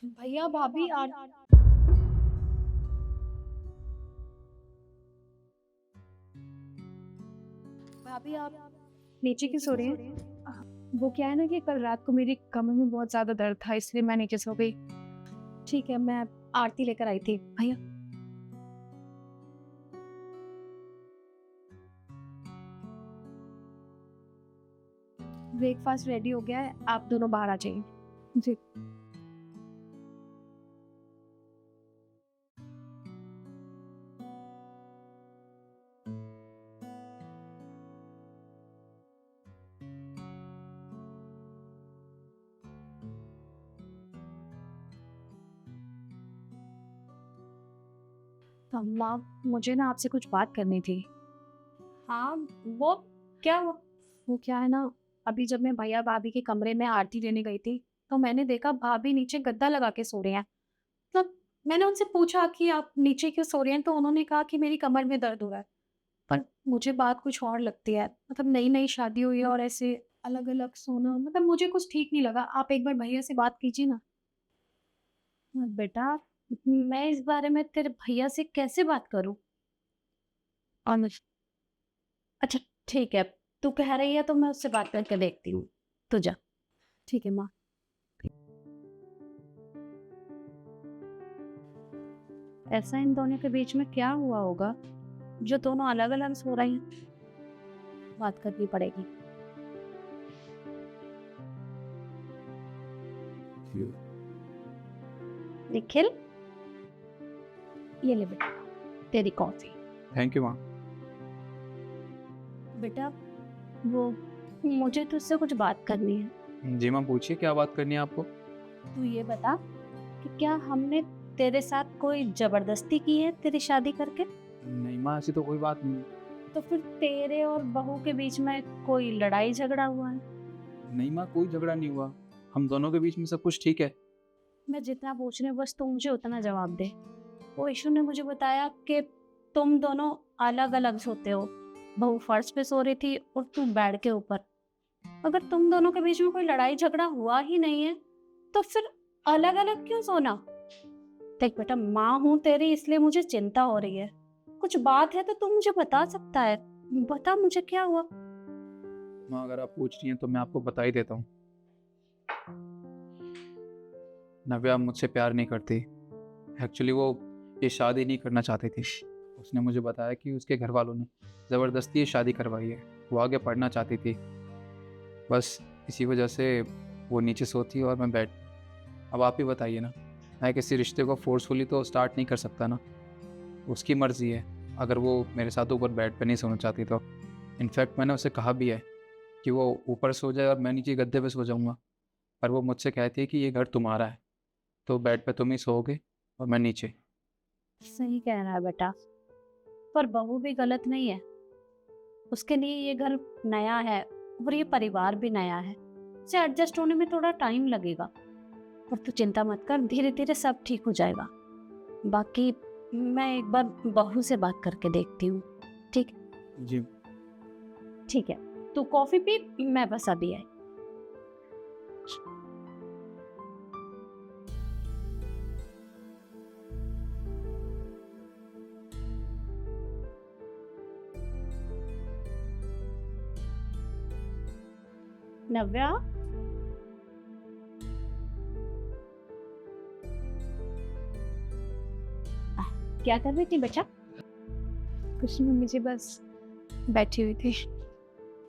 भैया भाभी आ भाभी आप नीचे क्यों सो रहे हैं? वो क्या है ना कि कल रात को मेरी कमर में बहुत ज्यादा दर्द था इसलिए मैं नीचे सो गई। ठीक है, मैं आरती लेकर आई थी भैया। ब्रेकफास्ट रेडी हो गया है, आप दोनों बाहर आ जाइए। जी। अम्मा, मुझे ना आपसे कुछ बात करनी थी। हाँ, वो क्या हुआ? वो क्या है ना, अभी जब मैं भैया भाभी के कमरे में आरती लेने गई थी तो मैंने देखा भाभी नीचे गद्दा लगा के सो रहे हैं। मतलब मैंने उनसे पूछा कि आप नीचे क्यों सो रहे हैं, तो उन्होंने कहा कि मेरी कमर में दर्द हो रहा है। पर मुझे बात कुछ और लगती है। मतलब नई-नई शादी हुई है और ऐसे अलग-अलग सोना, मतलब मुझे कुछ ठीक नहीं लगा। आप एक बार भैया से बात कीजिए ना। बेटा, मैं इस बारे में तेरे भैया से कैसे बात करूँ? अनुज, अच्छा ठीक है, तू कह रही है तो मैं उससे बात करके देखती हूँ। तू जा। ठीक है माँ। ऐसा इन दोनों के बीच में क्या हुआ होगा जो दोनों अलग-अलग सो रही हैं? बात करनी पड़ेगी। निखिल, ये ले बेटा, तेरी कॉफी। थैंक यू माँ। बेटा, वो मुझे तुझसे कुछ बात करनी है। जी माँ, पूछिए क्या बात करनी है आपको। तू ये बता कि क्या हमने तेरे साथ कोई जबरदस्ती की है तेरी शादी करके? नहीं माँ, ऐसी तो कोई बात नहीं है। तो फिर तेरे और बहू के बीच में कोई लड़ाई झगड़ा हुआ है? नहीं माँ, कोई झगड़ा नहीं हुआ। हम दोनों के बीच में सब कुछ ठीक है। मैं जितना पूछ रही हूँ बस तू मुझे उतना जवाब दे। वो ईशु ने मुझे बताया कि तुम दोनों अलग अलग सोते हो। बहू फर्श पे सो रही थी और तू बेड के ऊपर। अगर तुम दोनों के बीच में कोई लड़ाई झगड़ा हुआ ही नहीं है तो फिर अलग अलग क्यों सोना? देख बेटा, माँ हूँ तेरी इसलिए मुझे चिंता हो रही है। कुछ बात है तो तू मुझे बता सकता है। बता मुझे क्या हुआ। माँ, अगर आप पूछ रही हैं तो मैं आपको बता ही देता हूँ। नव्या मुझसे प्यार नहीं करती। एक्चुअली वो ये शादी नहीं करना चाहती थी। उसने मुझे बताया कि उसके घर वालों ने ज़बरदस्ती ये शादी करवाई है। वो आगे पढ़ना चाहती थी। बस इसी वजह से वो नीचे सोती है और मैं बेड। अब आप ही बताइए ना, मैं किसी रिश्ते को फोर्सफुली तो स्टार्ट नहीं कर सकता ना। उसकी मर्ज़ी है। अगर वो मेरे साथ ऊपर बेड पे नहीं सोना चाहती तो इनफैक्ट मैंने उसे कहा भी है कि वो ऊपर सो जाए और मैं नीचे गद्दे पे सो जाऊँगा। पर वो मुझसे कहती है कि ये घर तुम्हारा है, तो बेड पे तुम ही सोओगे और मैं नीचे। सही कह रहा है बेटा, पर बहू भी गलत नहीं है। उसके लिए ये घर नया है और ये परिवार भी नया है। इसे एडजस्ट होने में थोड़ा टाइम लगेगा। पर तू चिंता मत कर, धीरे धीरे सब ठीक हो जाएगा। बाकी मैं एक बार बहू से बात करके देखती हूँ। ठीक? जी। ठीक है, तू कॉफी पी, मैं बस अभी आई। नव्या, क्या कर रही थी बेटा? कुछ नहीं मम्मी जी, बस बैठी हुई थी।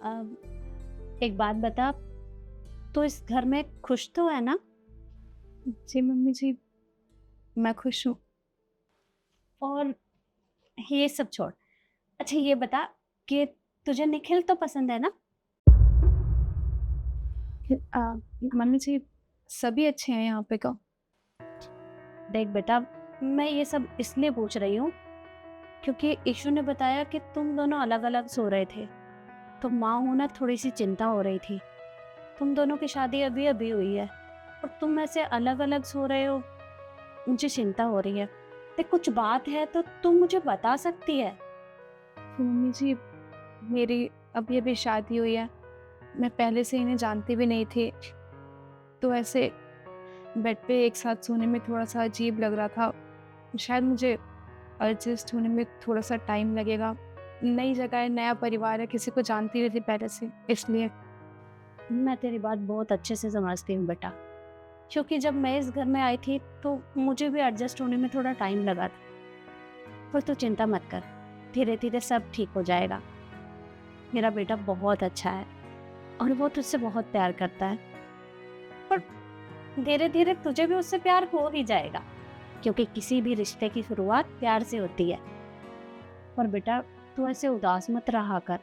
अब एक बात बता, तो इस घर में खुश तो है ना? जी मम्मी जी, मैं खुश हूँ। और ये सब छोड़, अच्छा ये बता कि तुझे निखिल तो पसंद है ना? मम्मी जी, सभी अच्छे हैं यहाँ पे का। देख बेटा, मैं ये सब इसलिए पूछ रही हूँ क्योंकि ईशु ने बताया कि तुम दोनों अलग अलग सो रहे थे। तो माँ हूँ ना, थोड़ी सी चिंता हो रही थी। तुम दोनों की शादी अभी अभी हुई है और तुम ऐसे अलग अलग सो रहे हो, मुझे चिंता हो रही है। देख, कुछ बात है तो तुम मुझे बता सकती है। मम्मी जी, मेरी अभी अभी शादी हुई है। मैं पहले से इन्हें जानती भी नहीं थी, तो ऐसे बेड पे एक साथ सोने में थोड़ा सा अजीब लग रहा था। शायद मुझे एडजस्ट होने में थोड़ा सा टाइम लगेगा। नई जगह है, नया परिवार है, किसी को जानती नहीं थी पहले से, इसलिए। मैं तेरी बात बहुत अच्छे से समझती हूँ बेटा, क्योंकि जब मैं इस घर में आई थी तो मुझे भी एडजस्ट होने में थोड़ा टाइम लगा था। पर तू चिंता मत कर, धीरे धीरे सब ठीक हो जाएगा। मेरा बेटा बहुत अच्छा है और वो तुझसे बहुत प्यार करता है, पर धीरे धीरे तुझे भी उससे प्यार हो ही जाएगा, क्योंकि किसी भी रिश्ते की शुरुआत प्यार से होती है। पर बेटा तू ऐसे उदास मत रहा कर,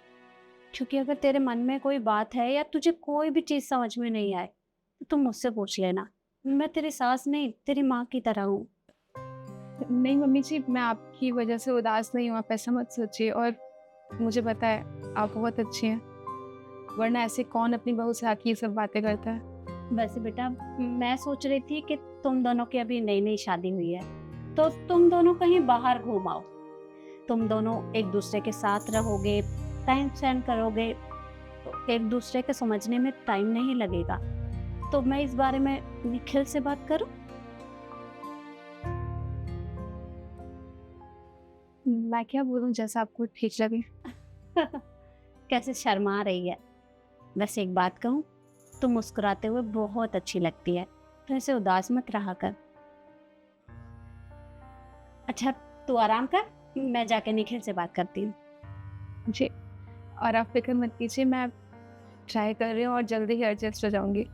क्योंकि अगर तेरे मन में कोई बात है या तुझे कोई भी चीज़ समझ में नहीं आए तो तुम मुझसे पूछ लेना। मैं तेरी सास नहीं, तेरी माँ की तरह हूँ। नहीं मम्मी जी, मैं आपकी वजह से उदास नहीं हूँ, आप ऐसा मत सोचिए। और मुझे पता है आप बहुत अच्छी हैं, वरना ऐसे कौन अपनी बहू से आके ये सब बातें करता है। वैसे बेटा मैं सोच रही थी कि तुम दोनों की अभी नई नई शादी हुई है, तो तुम दोनों कहीं बाहर घूम आओ। तुम दोनों एक दूसरे के साथ रहोगे, टाइम स्पेंड करोगे, तो एक दूसरे के समझने में टाइम नहीं लगेगा। तो मैं इस बारे में निखिल से बात करूं? मैं क्या बोलूँ, जैसा आपको ठीक लगे। कैसे शर्मा रही है। वैसे एक बात कहूँ, तुम मुस्कुराते हुए बहुत अच्छी लगती है, तो ऐसे उदास मत रहा कर। अच्छा तू आराम कर, मैं जाके निखिल से बात करती हूँ। जी, और आप फिक्र मत कीजिए, मैं ट्राई कर रही हूँ और जल्दी ही एडजस्ट हो जाऊंगी।